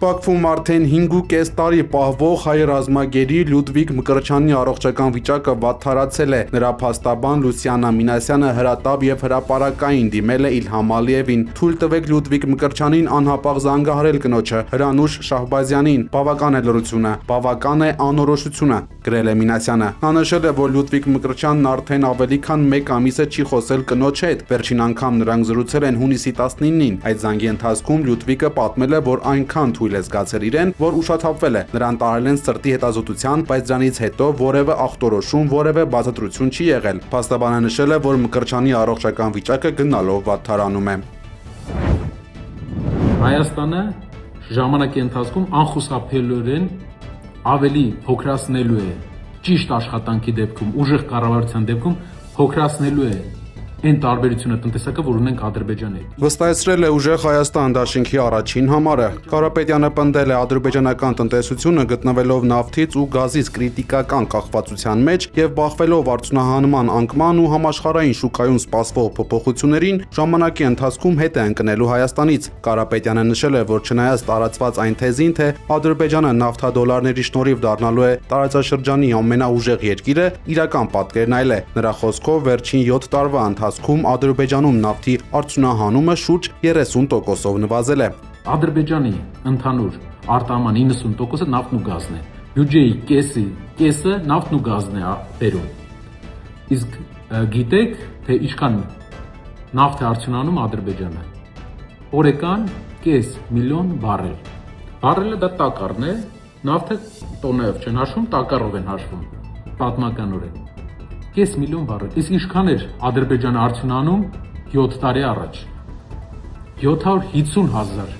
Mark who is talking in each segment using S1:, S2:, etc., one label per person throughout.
S1: Բաքվում արդեն 5.5 տարի պահվող հայ ռազմագերի Լյուդվիգ Մկրտչյանի առողջական վիճակը վատթարացել է։ Նրա փաստաբան Լուսիանա Մինասյանը հրատապ եւ հրապարակային դիմել է Իլհամ Ալիևին։ Թույլ տվեք Լյուդվիգ Մկրտչյանին անհապաղ զանգահարել կնոջը, Հրանուշ Շահբազյանին։ Բավական է լրությունը, բավական է անորոշությունը, գրել է Մինասյանը։ Նա նշել է, որ Լյուդվիգ Մկրտչյանն արդեն ավելի քան 1 ամիս է չի խոսել կնոջ հետ։ Վերջին անգամ նրանք զրուցել են հունիսի 19-ին։ Այդ զանգի ընթացքում Լյուդվիգը պատմել է, որ այնքան թույլ է զգացել իրեն, որ ուշաթափվել է։ Նրան տարել են սրտի հետազոտության, բայց դրանից հետո որևէ ախտորոշում, որևէ բացատրություն չի եղել։ Փաստաբանը նշել է, որ Մկրտչյանի առողջական վիճակը գնալով վատթարանում է։
S2: Հայաստանը ժամանակի ընթացքում անխուսափելիորեն ավելի փոքրացնելու է ճիշտ աշխատանքի դեպքում, ուժեղ կառավարության դեպքում փոքրացնելու է այն տարբերությունը տնտեսական, որ ունենք Ադրբեջանի հետ։
S1: Վստահեցրել է ուժեղ Հայաստան դաշինքի առաջին համարը։ Կարապետյանը պնդել է ադրբեջանական տնտեսությունը գտնվելով նավթից ու գազից կրիտիկական կախվածության մեջ եւ բախվելով արդյունահանման անկման ու համաշխարհային շուկայում սպասվող փոփոխություններին ժամանակի ընթացքում հետ է ընկնելու Հայաստանից։ Կարապետյանը նշել է, որ չնայած տարածված այն թեզին, թե Ադրբեջանը նավթադոլարների շնորհիվ դառնալու է տարածաշրջանի ամենաուժեղ երկիրը, իրական պատկերն այլ է։ Նրա խոսքով վերջին 7 տարվա ընթացքում Ադրբեջանում նավթի արդյունահանումը շուրջ 30%-ով նվազել է։
S2: Ադրբեջանի ընդհանուր արտահանման 90%-ը նավթն ու գազն է։ Բյուջեի կեսը նավթն ու գազն է բերում։ Իսկ գիտեք, թե ինչքան նավթ է արդյունահանում Ադրբեջանը։ Օրական 500,000 բարել։ Բարելը դա տակառն է, նավթը տոննայով չեն հաշվում, տակառով են հաշվում պատմականորեն։ 500,000 բարել։ Իսկ ինչքան էր Ադրբեջանը արդյունահանում 7 տարի առաջ։ 750,000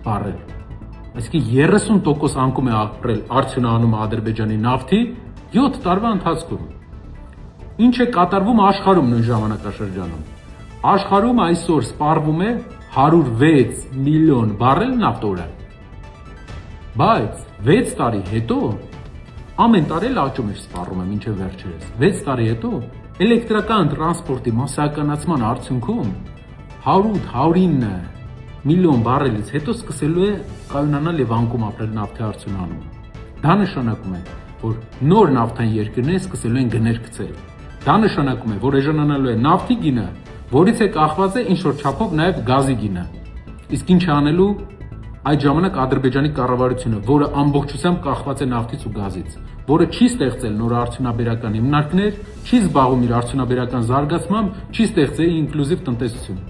S2: բարել։ Այսինքն 30% անկում է ապրել արդյունահանումը Ադրբեջանի նավթի 7 տարվա ընթացքում։ Ինչ է կատարվում աշխարհում նույն ժամանակաշրջանում։ Աշխարհում այսօր սպառվում է 106 միլիոն բարել նավթ օրը։ Բայց 6 տարի հետո ամեն տարի աճում է սպառում է մինչև վերջերս։ 6 տարի հետո էլեկտրական տրանսպորտի մասսայականացման արդյունքում 100-109 միլիոն բարելից հետո սկսելու է կայունանալ եւ անկում ապրել նավթի արդյունահանումը։ Դա նշանակում է, որ նոր նավթային երկրները սկսելու են գներ գցել։ Դա նշանակում է, որ էժանանալու է նավթի գինը, որից է կախված է ինչ-որ չափով նաեւ գազի գինը։ Իսկ ինչ անելու այդ ժամանակ Ադրբեջանի կառավարությունը, որը ամբողջությամբ կախված է նավթից ու գազից, որը չի ստեղծել նոր արդյունաբերական հիմնարկներ, չի զբաղվում իր արդյունաբերական զարգացմամբ, չի ստեղծել ինկլյուզիվ տնտեսություն։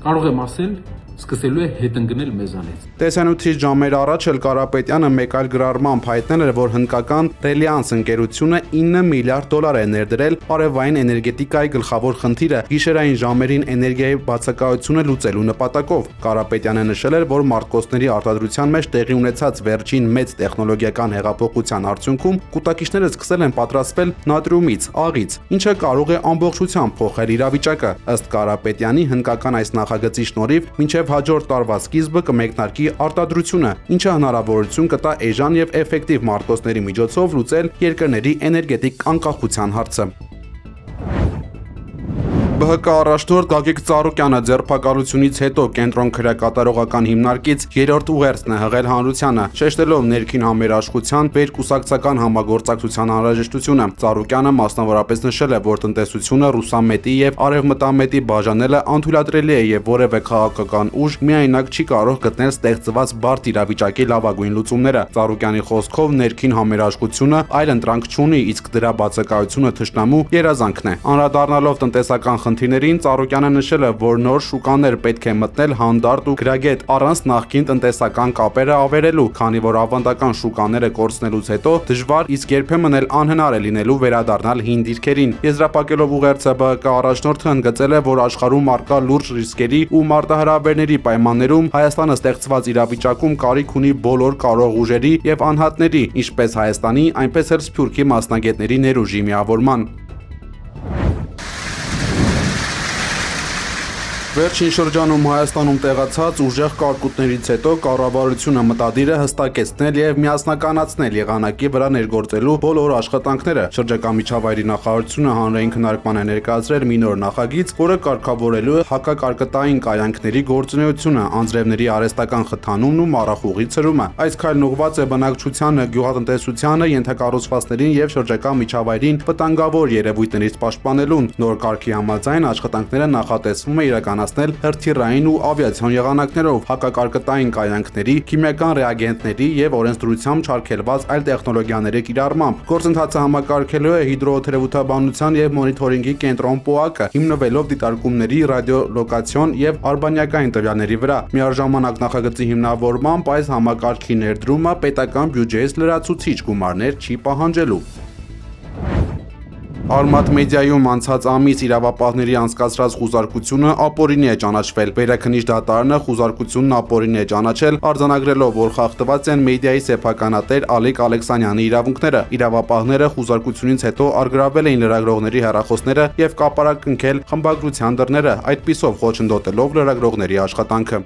S2: Կարող եմ ասել, սկսելու է հետ ընկնել մեզանից։
S1: Տեսանյութից ժամեր առաջ էլ Կարապետյանը մեկ այլ գրառմամբ հայտնել էր, որ հնդկական Reliance ընկերությունը $9 միլիարդ է ներդրել արևային էներգետիկայի գլխավոր խնդիրը գիշերային ժամերին էներգիայի բացակայությունը լուծելու նպատակով։ Կարապետյանը նշել էր, որ մարտկոցների արտադրության մեջ տեղի ունեցած վերջին մեծ տեխնոլոգիական հեղափոխության արդյունքում կուտակիչները սկսել են պատրաստվել նատրիումից, աղից, ինչը կարող է ամբողջությամբ փոխել իրավիճակը։ Ըստ Կարապետյանի, հնդկական այս նախագծի շնորհիվ մինչև հաջորդ տարվա սկիզբը կմեկնարկի արտադրությունը, ինչը հնարավորություն կտա էժան եւ էֆեկտիվ մարտկոցների միջոցով լուծել երկրների էներգետիկ անկախության հարցը։ ԲՀԿ առաջնորդ Գագիկ Ծառուկյանը ձերբակալությունից հետո կենտրոն քրեակատարողական հիմնարկից 3-րդ ուղերձն է հղել հանրությանը, շեշտելով ներքին համերաշխության վերկուսակցական համագործակցության անհրաժեշտությունը։ Ծառուկյանը մասնավորապես նշել է, որ տնտեսությունը ռուսամետի եւ արևմտամետի բաժանելը անթույլատրելի է եւ որևէ քաղաքական ուժ միայնակ չի կարող գտնել ստեղծված բարդ իրավիճակի լավագույն լուծումները։ Ծառուկյանի խոսքով ներքին համերաշխությունը այլ ընտրանք չունի, իսկ դրա բացակայությունը թշնամու երազանքն է։ Անդրադառնալով տնտեսական խնդիրներին Ծառուկյանը նշել է, որ նոր շուկաներ պետք է մտնել հանդարտ ու գրագետ առանց նախկին տնտեսական կապերը ավերելու, քանի որ ավանդական շուկաները կորցնելուց հետո դժվար, իսկ երբեմն էլ անհնար է լինելու վերադառնալ հին դիրքերին։ Եզրափակելով ուղերձը ԲՀԿ առաջնորդը ընդգծել է, որ աշխարհում առկա լուրջ ռիսկերի ու մարտահրավերների պայմաններում Հայաստանը ստեղծված իրավիճակում կարիք ունի բոլոր կարող ուժերի եւ անհատների, ինչպես Հայաստանի, այնպես էլ Սփյուռքի մասնագետների ներուժի միավորման։ Վերջին շրջանում Հայաստանում տեղացած ուժեղ կարկուտներից հետո կառավարությունը մտադիր է հստակեցնել եւ միասնականացնել եղանակի վրա ներգործելու բոլոր աշխատանքները։ Շրջակա միջավայրի նախարարությունը հանրային քննարկման է ներկայացրել մի նոր նախագիծ, որը կարգավորելու է հակակարկտային կայանքների գործունեությունը, անձրևների արհեստական խթանումն ու մառախուղի ցրումը։ Այս քայլն ուղղված է բնակչությանը, գյուղատնտեսությանը, ենթակառուցվածքներին եւ շրջակա միջավայրին վտանգավոր երևույթներից պաշտպանելուն։ Նոր կարգի համաձայն աշխատանքները նախատեսվում է իրականացնել հրթիռային ու ավիացիոն եղանակներով, հակակարկտային կայանքների, քիմիական ռեագենտների եւ օրենսդրությամբ չարգելված այլ տեխնոլոգիաների կիրառմամբ։ Գործընթացը համակարգելու է հիդրոթերապևտաբանության եւ մոնիթորինգի կենտրոն ՊՕԱԿ-ը, հիմնվելով դիտարկումների, ռադիոլոկացիոն եւ արբանյակային տվյալների վրա։ Միաժամանակ նախագծի հիմնավորմամբ այս համակարգի ներդրումը պետական բյուջեից լրացուցիչ գումարներ չի պահանջելու։ Արմաթ մեդիայում անցած ամիս իրավապահների անցկացրած խուզարկությունը ապօրինի է ճանաչվել։ Վերաքննիչ դատարանը խուզարկությունն ապօրինի է ճանաչել, արձանագրելով, որ խախտված են մեդիայի սեփականատեր Ալիկ Ալեքսանյանի իրավունքները։ Իրավապահները խուզարկությունից հետո առգրավել էին լրագրողների հեռախոսները եւ կապարակնքել խմբագրության դռները, այդպիսով խոչընդոտելով լրագրողների աշխատանքը։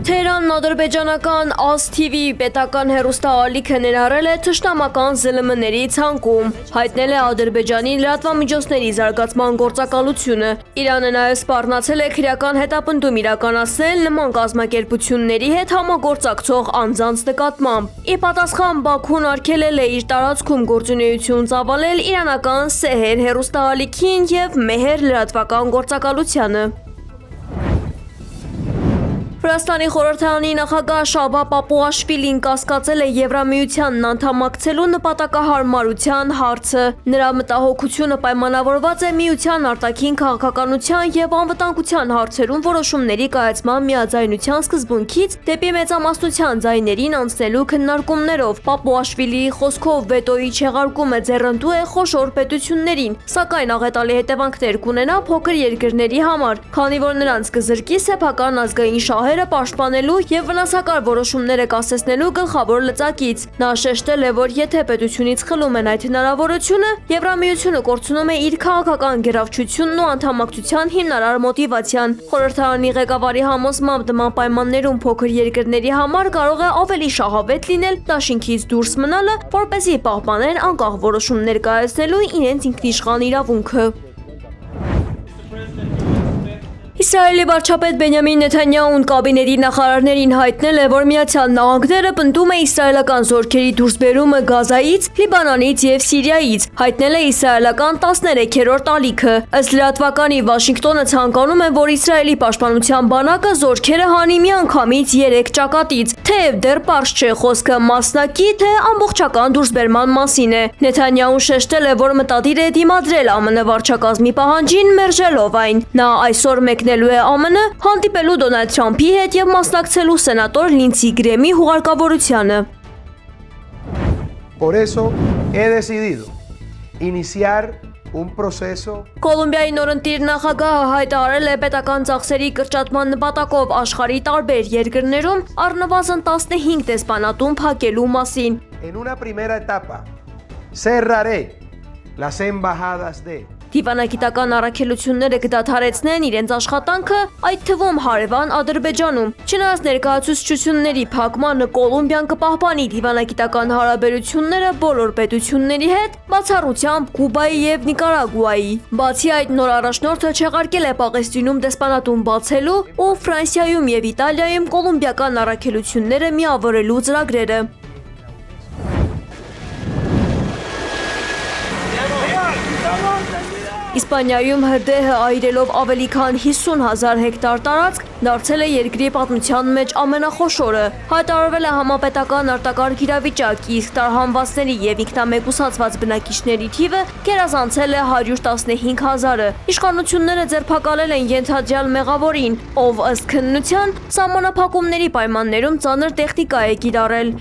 S3: Թեհրանն ադրբեջանական AS TV պետական հեռուստաալիքը ներառել է թշնամական ԶԼՄ-ների ցանկում, հայտնել է Ադրբեջանի լրատվամիջոցների զարգացման գործակալությունը։ Իրանը նաև սպառնացել է քրեական հետապնդում իրականացնել նման կազմակերպությունների հետ համագործակցող անձանց նկատմամբ։ Ի պատասխան Բաքուն արգելել է իր տարածքում գործունեություն ծավալել իրանական Սեհեր հեռուստաալիքին եւ Մեհեր լրատվական գործակալությանը։ Վրաստանի խորհրդարանի նախագահ Շաբա Պապուաշվիլին կասկածել է Եվրամիությանն անդամակցելու նպատակահարմարության հարցը։ Նրա մտահոգությունը պայմանավորված է միության արտաքին քաղաքականության եւ անվտանգության հարցերում որոշումների կայացման միաձայնության սկզբունքից դեպի մեծամասնության ձայներին անցնելու քննարկումներով։ Պապուաշվիլիի խոսքով վետոյի չեղարկումը ձեռնտու է խոշոր պետություններին, սակայն աղետալի հետևանքներ կունենա փոքր երկրների համար, քանի որ նրանց կզրկի սեփական ազգային շահերը պաշտպանելու եւ վնասակար որոշումները կասեցնելու գլխավոր լծակից։ Նա շեշտել է, որ եթե պետությունից խլում են այդ հնարավորությունը, Եվրամիությունը կորցնում է իր քաղաքական գերավչությունն ու անդամակցության հիմնարար մոտիվացիան։ Խորհրդարանի ղեկավարի համոզմամբ նման պայմաններում փոքր երկրների համար կարող է ավելի շահավետ լինել դաշինքից դուրս մնալը, որպեսզի պահպանեն անկախ որոշումներ կայացնելու իրենց ինքնիշխան իրավունքը։ Իսրայելի վարչապետ Բենյամին Նեթանյահուն կաբինետի նախարարներին հայտնել է, որ Միացյալ Նահանգները պնդում է իսրայելական զորքերի դուրսբերումը Գազայից, Լիբանանից եւ Սիրիայից, հայտնել է իսրայելական 13-րդ ալիքը։ Ըստ լրատվականի Վաշինգտոնը ցանկանում է, որ Իսրայելի պաշտպանության բանակը զորքերը հանի միանգամից 3 ճակատից, թեև դեռ պարզ չէ խոսքը մասնակի թե ամբողջական դուրսբերման մասին է։ Նեթանյահուն շեշտել է, որ մտադիր է դիմադրել ԱՄՆ վարչակազմի պահանջին մերժելով այն։ Նա այսօր մեկնելու է ԱՄՆ, հանդիպելու Դոնալդ Թրամփի հետ եւ մասնակցելու սենատոր Լինցի Գրեմի հուղարկավորությանը։
S4: Por eso he decidido iniciar un proceso.
S3: Կոլումբիայի նորընտիր նախագահը հայտարարել է պետական ծախսերի կրճատման նպատակով աշխարհի տարբեր երկրներում առնվազն 15 դեսպանատուն փակելու մասին։
S4: En una primera etapa cerraré las embajadas de
S3: Դիվանագիտական առաքելությունները կդադարեցնեն իրենց աշխատանքը, այդ թվում հարևան Ադրբեջանում։ Չնայած ներկայացուցչությունների փակմանը Կոլումբիան կպահպանի դիվանագիտական հարաբերությունները բոլոր պետությունների հետ, բացառությամբ Կուբայի եւ Նիկարագուայի։ Բացի այդ, նոր առաջնորդը չեղարկել է Պաղեստինում դեսպանատուն բացելու ու Ֆրանսիայում եւ Իտալիայում կոլումբիական առաքելությունները միավորելու ծրագրերը։ Իսպանիայում հրդեհը այրելով ավելի քան 50,000 հեկտար տարածք դարձել է երկրի պատմության մեջ ամենախոշորը։ Հայտարարվել է համապետական արտակարգ իրավիճակ, իսկ տարհանվածների եւ ինքնամեկուսացված բնակիչների թիվը գերազանցել է 115,000-ը։ Իշխանությունները ձերբակալել են ենթադրյալ մեղավորին, ով ըստ քննության սահմանափակումների պայմաններում ծանր տեխնիկա է կիրառել։